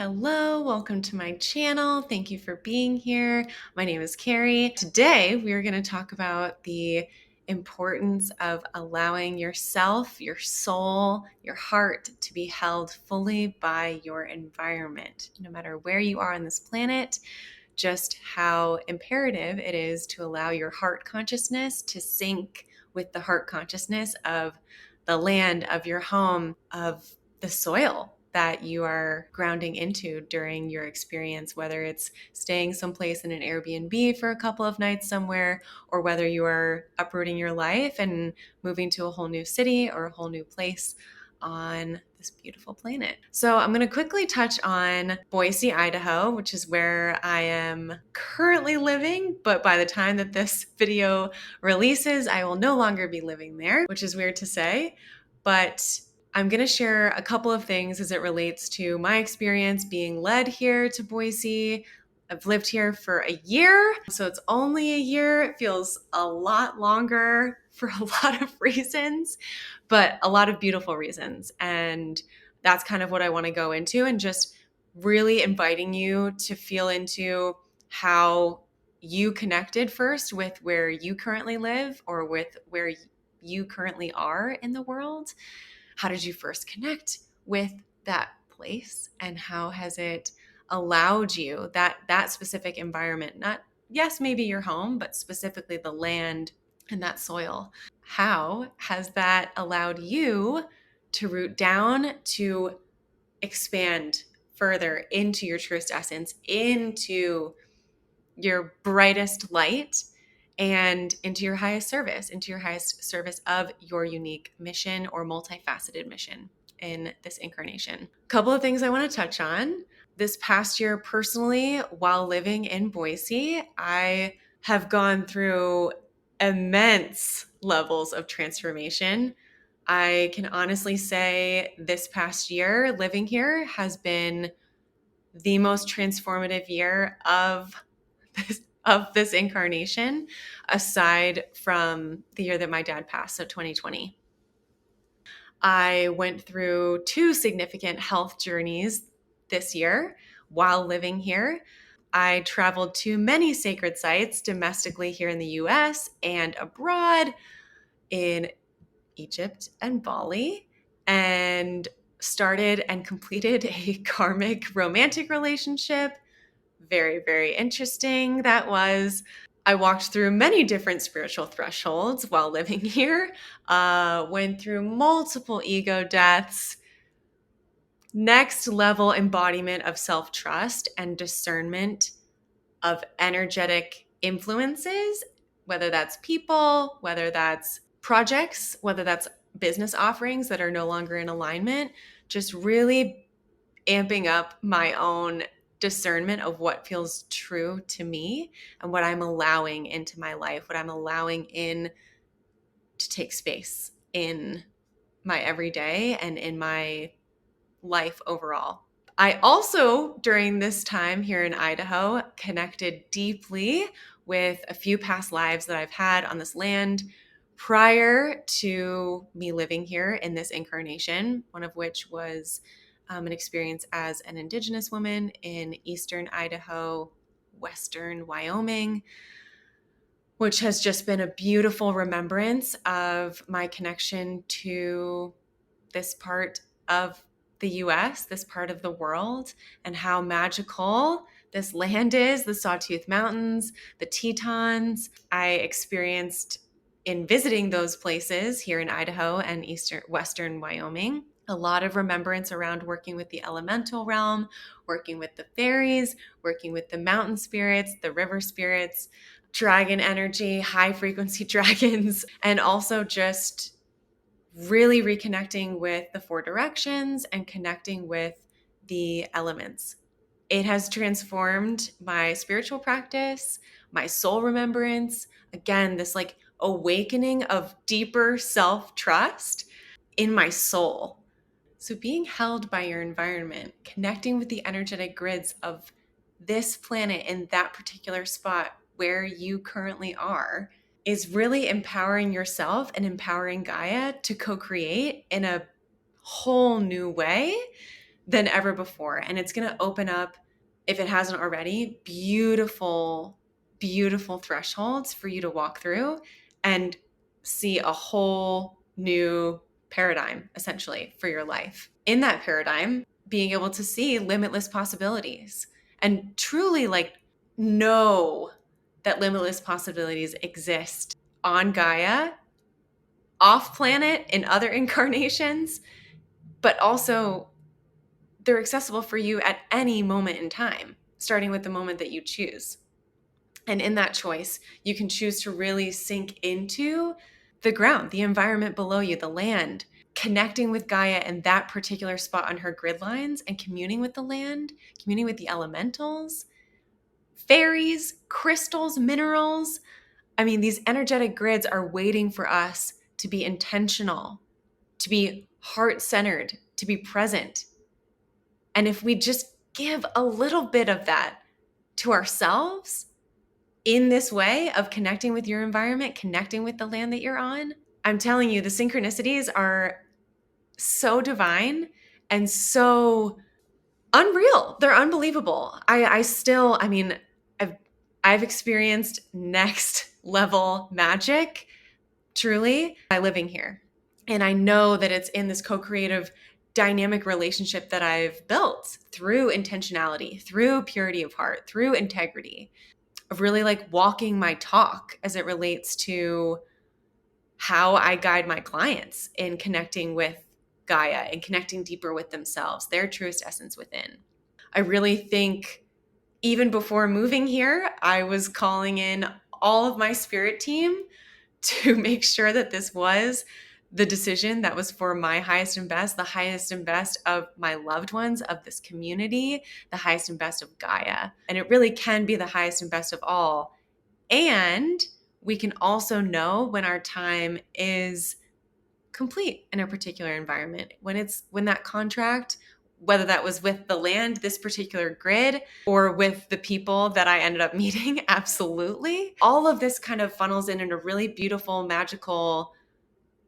Hello, welcome to my channel. Thank you for being here. My name is Kerry. Today, we are going to talk about the importance of allowing yourself, your soul, your heart to be held fully by your environment. No matter where you are on this planet, just how imperative it is to allow your heart consciousness to sync with the heart consciousness of the land, of your home, of the soil that you are grounding into during your experience, whether it's staying someplace in an Airbnb for a couple of nights somewhere, or whether you are uprooting your life and moving to a whole new city or a whole new place on this beautiful planet. So I'm going to quickly touch on Boise, Idaho, which is where I am currently living, but by the time that this video releases, I will no longer be living there, which is weird to say, but I'm going to share a couple of things as it relates to my experience being led here to Boise. I've lived here for a year, so it's only a year. It feels a lot longer for a lot of reasons, but a lot of beautiful reasons. And that's kind of what I want to go into, and just really inviting you to feel into how you connected first with where you currently live or with where you currently are in the world. How did you first connect with that place, and how has it allowed you, that specific environment, not, yes, maybe your home, but specifically the land and that soil, how has that allowed you to root down, to expand further into your truest essence, into your brightest light, and into your highest service of your unique mission or multifaceted mission in this incarnation. A couple of things I want to touch on. This past year, personally, while living in Boise, I have gone through immense levels of transformation. I can honestly say this past year living here has been the most transformative year of this incarnation, aside from the year that my dad passed, so 2020. I went through two significant health journeys this year while living here. I traveled to many sacred sites domestically here in the US and abroad in Egypt and Bali, and started and completed a karmic romantic relationship. Very, very interesting that was. I walked through many different spiritual thresholds while living here, went through multiple ego deaths, next level embodiment of self-trust and discernment of energetic influences, whether that's people, whether that's projects, whether that's business offerings that are no longer in alignment, just really amping up my own discernment of what feels true to me and what I'm allowing into my life, what I'm allowing in to take space in my everyday and in my life overall. I also, during this time here in Idaho, connected deeply with a few past lives that I've had on this land prior to me living here in this incarnation, one of which was an experience as an Indigenous woman in eastern Idaho, western Wyoming, which has just been a beautiful remembrance of my connection to this part of the US, this part of the world, and how magical this land is, the Sawtooth Mountains, the Tetons. I experienced in visiting those places here in Idaho and western Wyoming. A lot of remembrance around working with the elemental realm, working with the fairies, working with the mountain spirits, the river spirits, dragon energy, high frequency dragons, and also just really reconnecting with the four directions and connecting with the elements. It has transformed my spiritual practice, my soul remembrance. Again, this like awakening of deeper self-trust in my soul. So being held by your environment, connecting with the energetic grids of this planet in that particular spot where you currently are, is really empowering yourself and empowering Gaia to co-create in a whole new way than ever before. And it's going to open up, if it hasn't already, beautiful, beautiful thresholds for you to walk through and see a whole new paradigm, essentially, for your life. In that paradigm, being able to see limitless possibilities and truly like know that limitless possibilities exist on Gaia, off planet, in other incarnations, but also they're accessible for you at any moment in time, starting with the moment that you choose. And in that choice, you can choose to really sink into the ground, the environment below you, the land, connecting with Gaia in that particular spot on her grid lines and communing with the land, communing with the elementals, fairies, crystals, minerals. I mean, these energetic grids are waiting for us to be intentional, to be heart-centered, to be present. And if we just give a little bit of that to ourselves in this way of connecting with your environment, connecting with the land that you're on, I'm telling you, the synchronicities are so divine and so unreal. They're unbelievable. I mean, I've experienced next level magic truly by living here. And I know that it's in this co-creative dynamic relationship that I've built through intentionality, through purity of heart, through integrity, of really like walking my talk as it relates to how I guide my clients in connecting with Gaia and connecting deeper with themselves, their truest essence within. I really think even before moving here, I was calling in all of my spirit team to make sure that this was the decision that was for my highest and best, the highest and best of my loved ones, of this community, the highest and best of Gaia. And it really can be the highest and best of all. And we can also know when our time is complete in a particular environment, when that contract, whether that was with the land, this particular grid, or with the people that I ended up meeting, absolutely. All of this kind of funnels in a really beautiful, magical,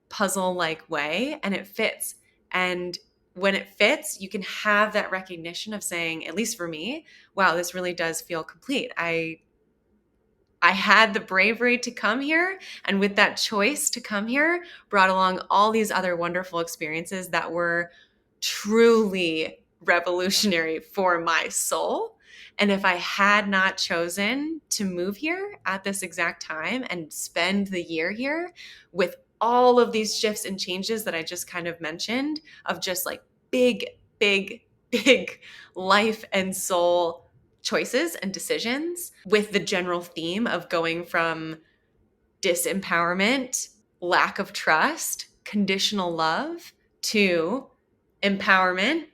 puzzle-like way, and it fits. And when it fits, you can have that recognition of saying, at least for me, wow, this really does feel complete. I had the bravery to come here, and with that choice to come here, brought along all these other wonderful experiences that were truly revolutionary for my soul. And if I had not chosen to move here at this exact time and spend the year here with all of these shifts and changes that I just kind of mentioned, of just like big, big, big life and soul choices and decisions, with the general theme of going from disempowerment, lack of trust, conditional love, to empowerment,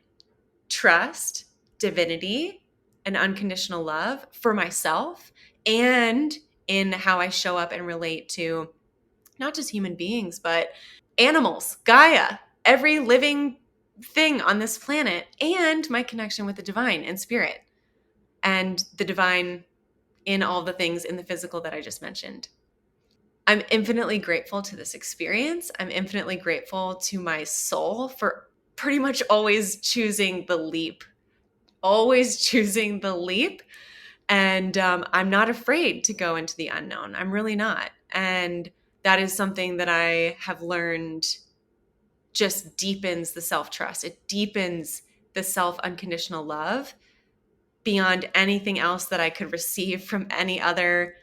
trust, divinity, and unconditional love for myself, and in how I show up and relate to not just human beings, but animals, Gaia, every living thing on this planet, and my connection with the divine and spirit, and the divine in all the things in the physical that I just mentioned. I'm infinitely grateful to this experience. I'm infinitely grateful to my soul for pretty much always choosing the leap, always choosing the leap. And I'm not afraid to go into the unknown. I'm really not. And that is something that I have learned just deepens the self-trust. It deepens the self-unconditional love beyond anything else that I could receive from any other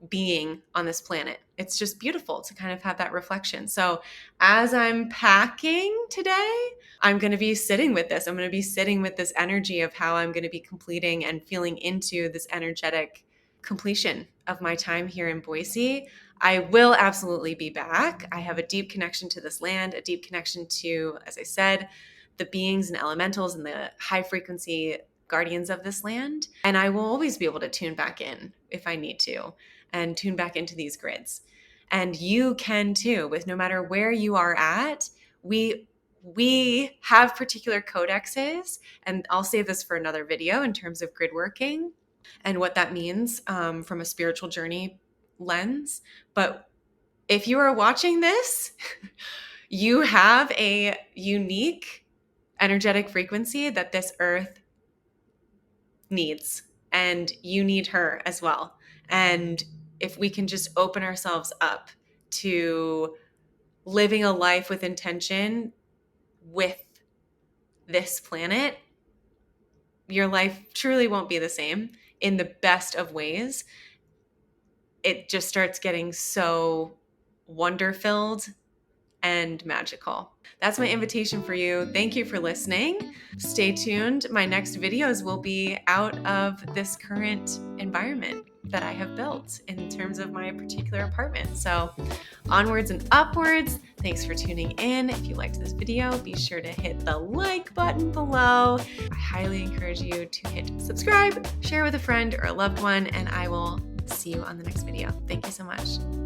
being on this planet. It's just beautiful to kind of have that reflection. So as I'm packing today, I'm going to be sitting with this. I'm going to be sitting with this energy of how I'm going to be completing and feeling into this energetic completion of my time here in Boise. I will absolutely be back. I have a deep connection to this land, a deep connection to, as I said, the beings and elementals and the high frequency guardians of this land. And I will always be able to tune back in if I need to, and tune back into these grids. And you can too, with no matter where you are at. We have particular codexes, and I'll save this for another video in terms of grid working and what that means from a spiritual journey lens. But if you are watching this, you have a unique energetic frequency that this earth needs, and you need her as well. And if we can just open ourselves up to living a life with intention with this planet, your life truly won't be the same in the best of ways. It just starts getting so wonder-filled and magical. That's my invitation for you. Thank you for listening. Stay tuned. My next videos will be out of this current environment that I have built in terms of my particular apartment. So onwards and upwards. Thanks for tuning in. If you liked this video, be sure to hit the like button below. I highly encourage you to hit subscribe, share with a friend or a loved one, and I will see you on the next video. Thank you so much.